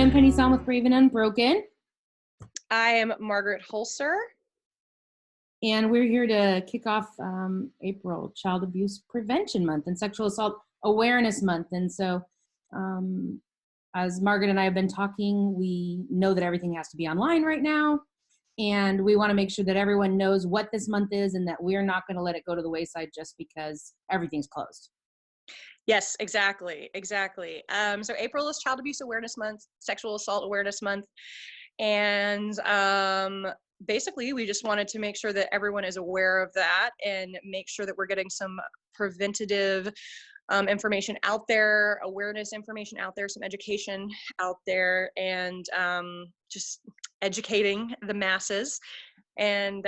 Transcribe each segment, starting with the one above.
I'm Pennie Saum with Brave UnBroken. I am Margaret Hoelzer. And we're here to kick off April Child Abuse Prevention Month and Sexual Assault Awareness Month. And so as Margaret and I have been talking, we know that everything has to be online right now. And we want to make sure that everyone knows what this month is and that we're not going to let it go to the wayside just because everything's closed. Yes, exactly. So April is Child Abuse Awareness Month, Sexual Assault Awareness Month. And basically, we just wanted to make sure that everyone is aware of that and make sure that we're getting some preventative information out there, awareness information out there, some education out there, and just educating the masses. And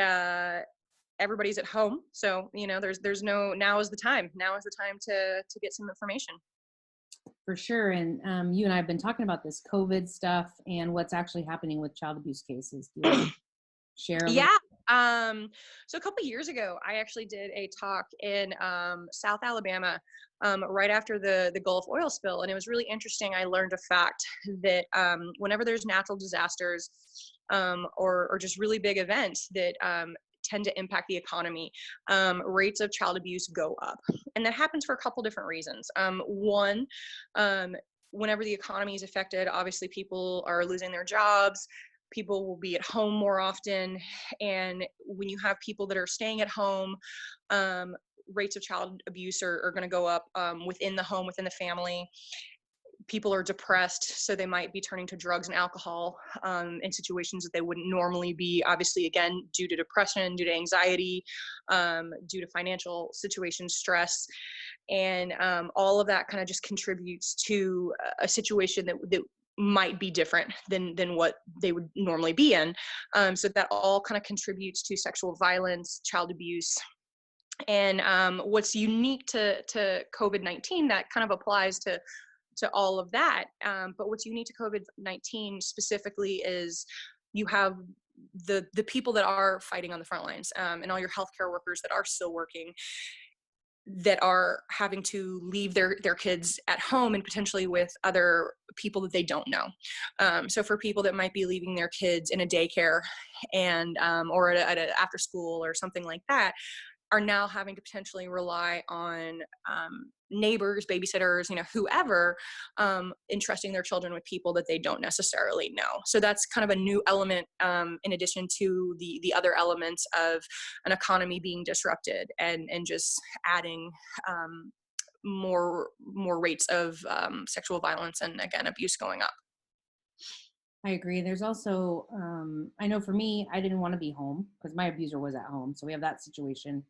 everybody's at home, so there's no, now is the time to get some information. For sure. And you and I have been talking about this COVID stuff and what's actually happening with child abuse cases. Do you want to share a little? So a couple of years ago, I actually did a talk in South Alabama right after the Gulf oil spill, and it was really interesting. I learned a fact that whenever there's natural disasters or just really big events that tend to impact the economy, rates of child abuse go up. And that happens for a couple different reasons. One, whenever the economy is affected, obviously people are losing their jobs, people will be at home more often. And when you have people that are staying at home, rates of child abuse are going to go up within the home, within the family. People are depressed, so they might be turning to drugs and alcohol in situations that they wouldn't normally be, obviously, again, due to depression, due to anxiety, due to financial situations, stress. And all of that kind of just contributes to a situation that might be different than what they would normally be in. So that all kind of contributes to sexual violence, child abuse. And what's unique to COVID-19 that kind of applies to all of that. But what's unique to COVID-19 specifically is you have the people that are fighting on the front lines, and all your healthcare workers that are still working, that are having to leave their kids at home and potentially with other people that they don't know. So for people that might be leaving their kids in a daycare and or at a after school or something like that, are now having to potentially rely on neighbors, babysitters, whoever, entrusting their children with people that they don't necessarily know. So that's kind of a new element in addition to the other elements of an economy being disrupted and just adding more rates of sexual violence and, again, abuse going up. I agree. There's also, I know for me, I didn't want to be home because my abuser was at home. So we have that situation.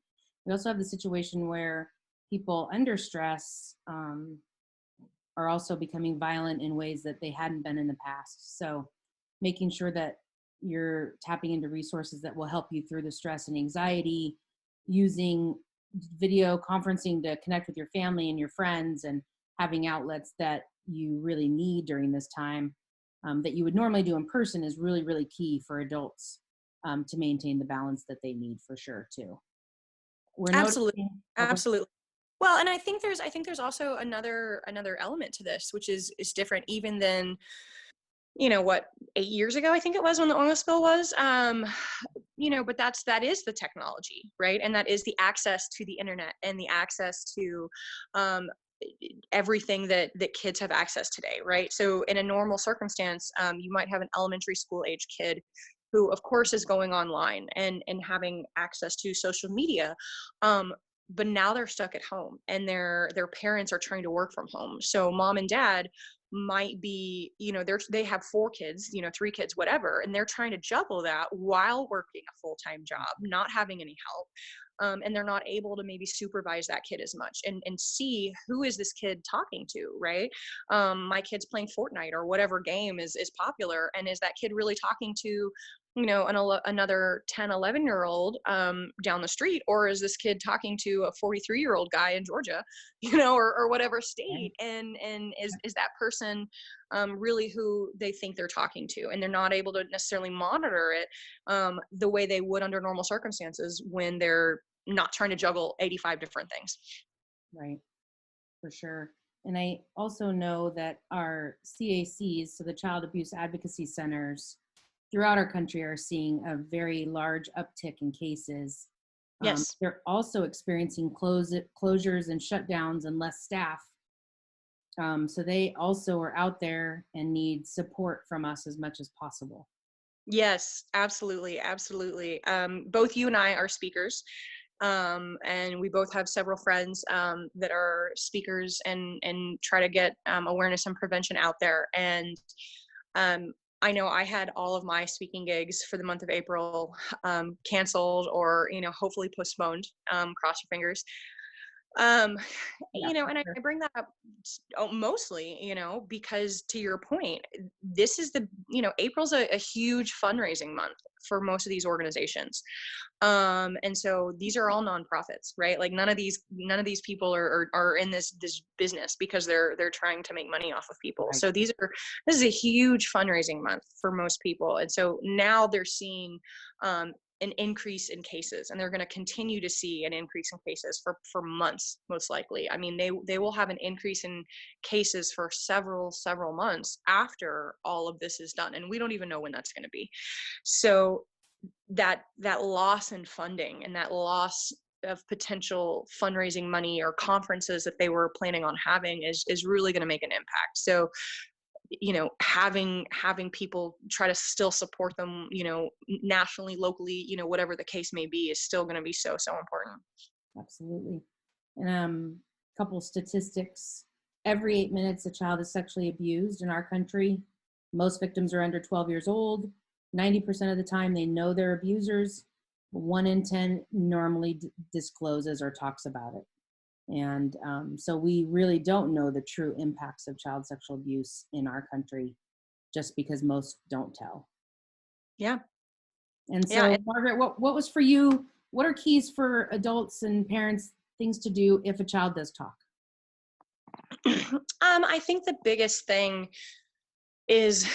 We also have the situation where people under stress are also becoming violent in ways that they hadn't been in the past. So making sure that you're tapping into resources that will help you through the stress and anxiety, using video conferencing to connect with your family and your friends, and having outlets that you really need during this time that you would normally do in person is really, really key for adults to maintain the balance that they need, for sure, too. Absolutely. Well, and I think there's also another element to this, which is different even than, 8 years ago, I think it was, when the oil spill was, but that is the technology, right? And that is the access to the internet and the access to everything that kids have access today, right? So in a normal circumstance, you might have an elementary school age kid who, of course, is going online and having access to social media. But now they're stuck at home and their parents are trying to work from home. So mom and dad might be, they have 4 kids, 3 kids, whatever, and they're trying to juggle that while working a full-time job, not having any help. And they're not able to maybe supervise that kid as much and see who is this kid talking to, right? My kid's playing Fortnite or whatever game is popular, and is that kid really talking to another 10, 11-year-old down the street, or is this kid talking to a 43-year-old guy in Georgia, or whatever state, and is that person really who they think they're talking to, and they're not able to necessarily monitor it the way they would under normal circumstances when they're not trying to juggle 85 different things. Right, for sure. And I also know that our CACs, so the Child Abuse Advocacy Centers throughout our country, are seeing a very large uptick in cases. Yes. They're also experiencing closures and shutdowns and less staff. So they also are out there and need support from us as much as possible. Yes, absolutely, absolutely. Both you and I are speakers, and we both have several friends that are speakers and try to get awareness and prevention out there. And I know I had all of my speaking gigs for the month of April canceled or hopefully postponed. Cross your fingers. um Yeah, and I bring that up mostly because to your point, this is April's a huge fundraising month for most of these organizations. And so these are all nonprofits, right? Like none of these people are in this business because they're trying to make money off of people. right. So this is a huge fundraising month for most people, and so now they're seeing an increase in cases, and they're going to continue to see an increase in cases for months, most likely. I mean, they will have an increase in cases for several months after all of this is done, and we don't even know when that's going to be. So that loss in funding and that loss of potential fundraising money or conferences that they were planning on having is really going to make an impact. So having people try to still support them, nationally, locally, whatever the case may be, is still going to be so important. Absolutely. And a couple statistics. Every 8 minutes, a child is sexually abused in our country. Most victims are under 12 years old. 90% of the time, they know their abusers. 1 in 10 normally discloses or talks about it. And so we really don't know the true impacts of child sexual abuse in our country just because most don't tell. Yeah. And Yeah. so, Margaret, what was for you? What are keys for adults and parents, things to do if a child does talk? I think the biggest thing is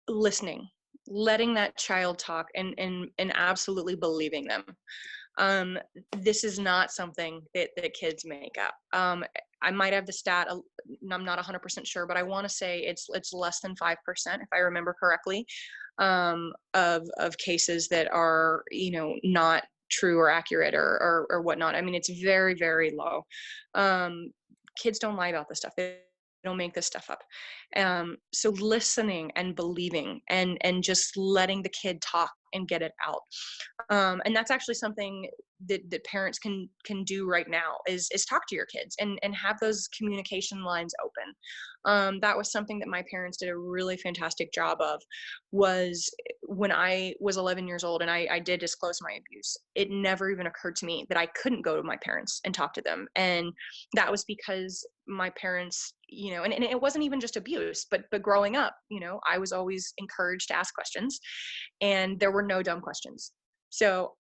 listening, letting that child talk, and absolutely believing them. This is not something that kids make up. I might have the stat, I'm not 100% sure, but I want to say it's less than 5%, if I remember correctly, of cases that are not true or accurate or whatnot. I mean, it's very, very low. Kids don't lie about this stuff. They don't make this stuff up. So listening and believing and just letting the kid talk and get it out. And that's actually something that parents can do right now is talk to your kids and have those communication lines open. That was something that my parents did a really fantastic job of. Was when I was 11 years old and I did disclose my abuse, it never even occurred to me that I couldn't go to my parents and talk to them. And that was because my parents, and it wasn't even just abuse, but growing up, I was always encouraged to ask questions, and there were no dumb questions. So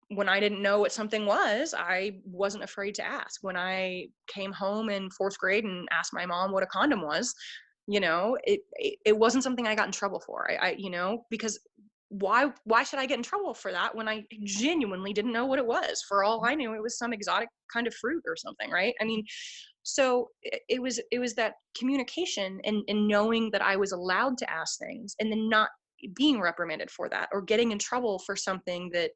when I didn't know what something was, I wasn't afraid to ask. When I came home in 4th grade and asked my mom what a condom was, it wasn't something I got in trouble for. Because why should I get in trouble for that when I genuinely didn't know what it was? For all I knew, it was some exotic kind of fruit or something, right? I mean, so it was that communication and knowing that I was allowed to ask things, and then not being reprimanded for that or getting in trouble for something that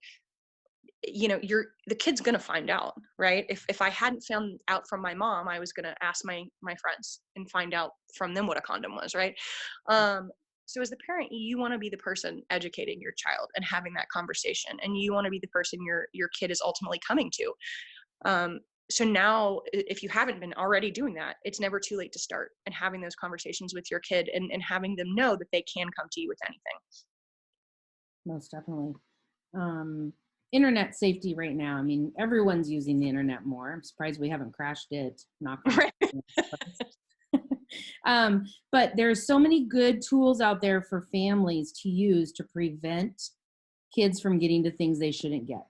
the kid's gonna find out, right? If I hadn't found out from my mom, I was gonna ask my friends and find out from them what a condom was, right? So as the parent, you want to be the person educating your child and having that conversation, and you want to be the person your kid is ultimately coming to. So now, if you haven't been already doing that, it's never too late to start and having those conversations with your kid and having them know that they can come to you with anything. Most definitely. Internet safety right now. I mean, everyone's using the internet more. I'm surprised we haven't crashed it. Knock on wood. But there's so many good tools out there for families to use to prevent kids from getting to things they shouldn't get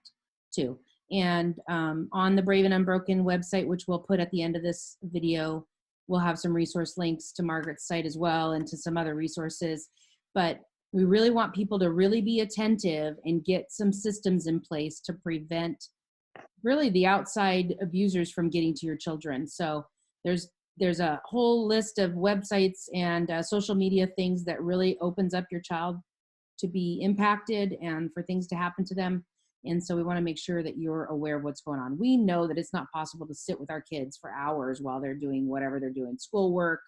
to. And on the Brave UnBroken website, which we'll put at the end of this video, we'll have some resource links to Margaret's site as well and to some other resources. But we really want people to really be attentive and get some systems in place to prevent really the outside abusers from getting to your children. So there's there's a whole list of websites and social media things that really opens up your child to be impacted and for things to happen to them. And so we want to make sure that you're aware of what's going on. We know that it's not possible to sit with our kids for hours while they're doing whatever they're doing, schoolwork,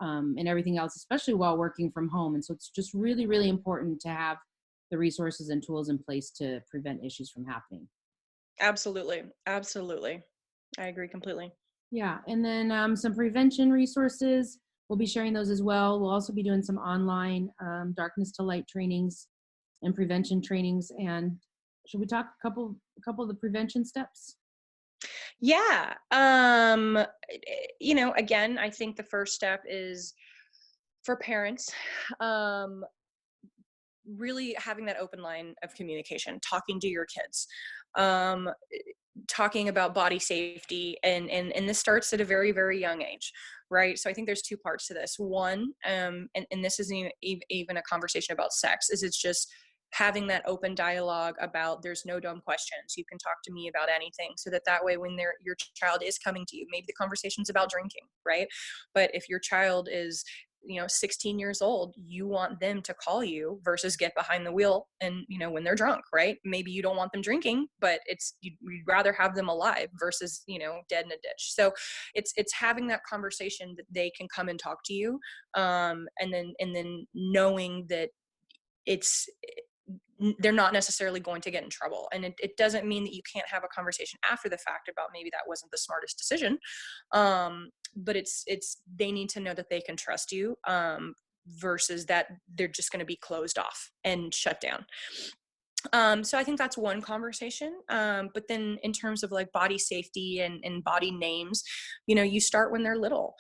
and everything else, especially while working from home. And so it's just really, really important to have the resources and tools in place to prevent issues from happening. Absolutely. Absolutely. I agree completely. Yeah. And then some prevention resources. We'll be sharing those as well. We'll also be doing some online darkness to light trainings and prevention trainings. And should we talk a couple of the prevention steps? Yeah. Again, I think the first step is for parents, um, really having that open line of communication, talking to your kids, um, talking about body safety, and this starts at a very, very young age, right? So I think there's two parts to this. One, and this isn't even a conversation about sex, is it's just having that open dialogue about there's no dumb questions. You can talk to me about anything, so that way when your child is coming to you, maybe the conversation's about drinking, right? But if your child is 16 years old, you want them to call you versus get behind the wheel and when they're drunk, right? Maybe you don't want them drinking, but you'd rather have them alive versus dead in a ditch. So it's having that conversation that they can come and talk to you, and then knowing that it's they're not necessarily going to get in trouble. And it doesn't mean that you can't have a conversation after the fact about maybe that wasn't the smartest decision. But it's they need to know that they can trust you, versus that they're just going to be closed off and shut down. So I think that's one conversation. But then in terms of like body safety and body names, you start when they're little.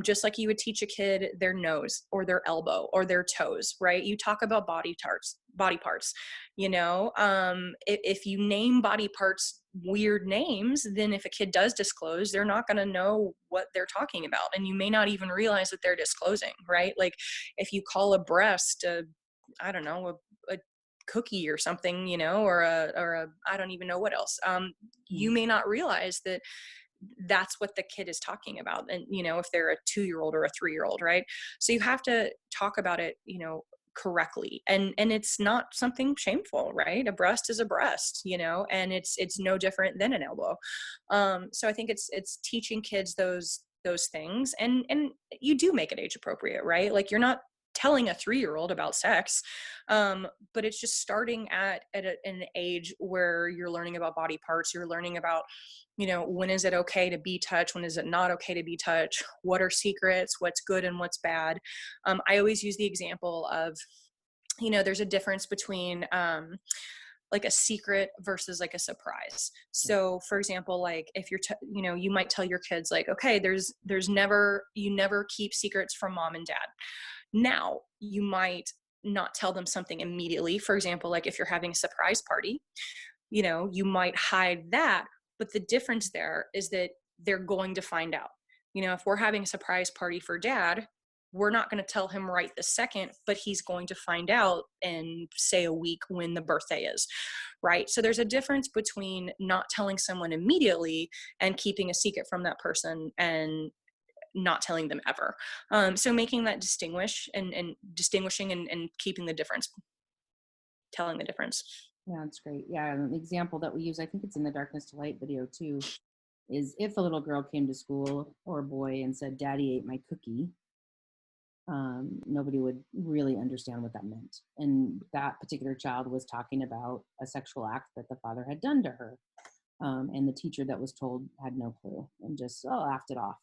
Just like you would teach a kid their nose or their elbow or their toes, right? You talk about body parts, if you name body parts weird names, then if a kid does disclose, they're not going to know what they're talking about. And you may not even realize that they're disclosing, right? Like if you call a breast, I don't know, a cookie or something, or a I don't even know what else. You may not realize that that's what the kid is talking about. And, if they're a 2-year-old or a 3-year-old, right? So you have to talk about it, correctly. And it's not something shameful, right? A breast is a breast, and it's no different than an elbow. So I think it's teaching kids those things, and you do make it age appropriate, right? Like you're not telling a 3-year-old about sex, but it's just starting at an age where you're learning about body parts. You're learning about when is it okay to be touched, when is it not okay to be touched, what are secrets, what's good and what's bad. I always use the example of there's a difference between like a secret versus like a surprise. So for example, like if you're you might tell your kids like, okay, you never keep secrets from mom and dad. Now, you might not tell them something immediately. For example, like if you're having a surprise party, you might hide that. But the difference there is that they're going to find out. If we're having a surprise party for dad, we're not going to tell him right this second, but he's going to find out in, say, a week when the birthday is, right? So there's a difference between not telling someone immediately and keeping a secret from that person and not telling them ever. So making that distinguishing and keeping the difference, telling the difference. Yeah, that's great. Yeah, and the example that we use, I think it's in the Darkness to Light video too, is if a little girl came to school or a boy and said, "Daddy ate my cookie," nobody would really understand what that meant. And that particular child was talking about a sexual act that the father had done to her. And the teacher that was told had no clue and just laughed it off.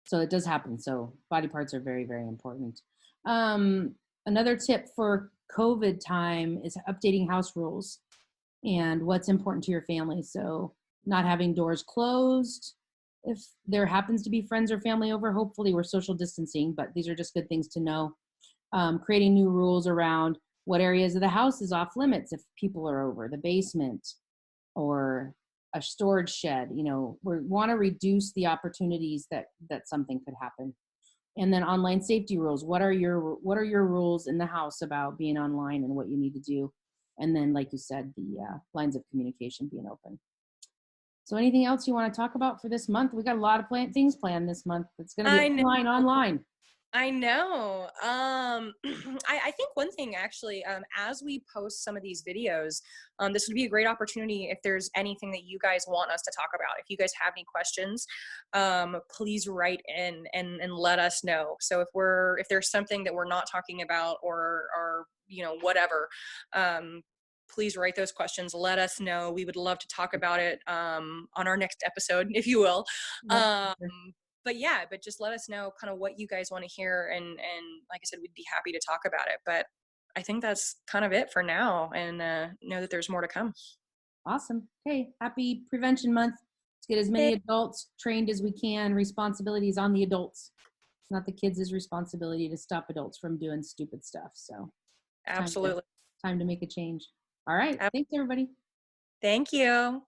So it does happen. So body parts are very, very important. Another tip for COVID time is updating house rules and what's important to your family. So not having doors closed. If there happens to be friends or family over, hopefully we're social distancing, but these are just good things to know. Creating new rules around what areas of the house is off limits if people are over, the basement or a storage shed. We want to reduce the opportunities that something could happen. And then online safety rules. What are your rules in the house about being online and what you need to do? And then, like you said, the lines of communication being open. So anything else you want to talk about for this month? We got a lot of things planned this month. It's going to be I know. online. I know. I think one thing actually, as we post some of these videos, this would be a great opportunity if there's anything that you guys want us to talk about. If you guys have any questions, please write in and let us know. So if there's something that we're not talking about or whatever, please write those questions. Let us know. We would love to talk about it on our next episode, if you will. Yep. Um, but just let us know kind of what you guys want to hear, and like I said, we'd be happy to talk about it. But I think that's kind of it for now, and know that there's more to come. Awesome. Okay. Happy Prevention Month. Let's get as many adults trained as we can. Responsibilities on the adults. It's not the kids' responsibility to stop adults from doing stupid stuff. So Absolutely. time to make a change. All right. Thanks, everybody. Thank you.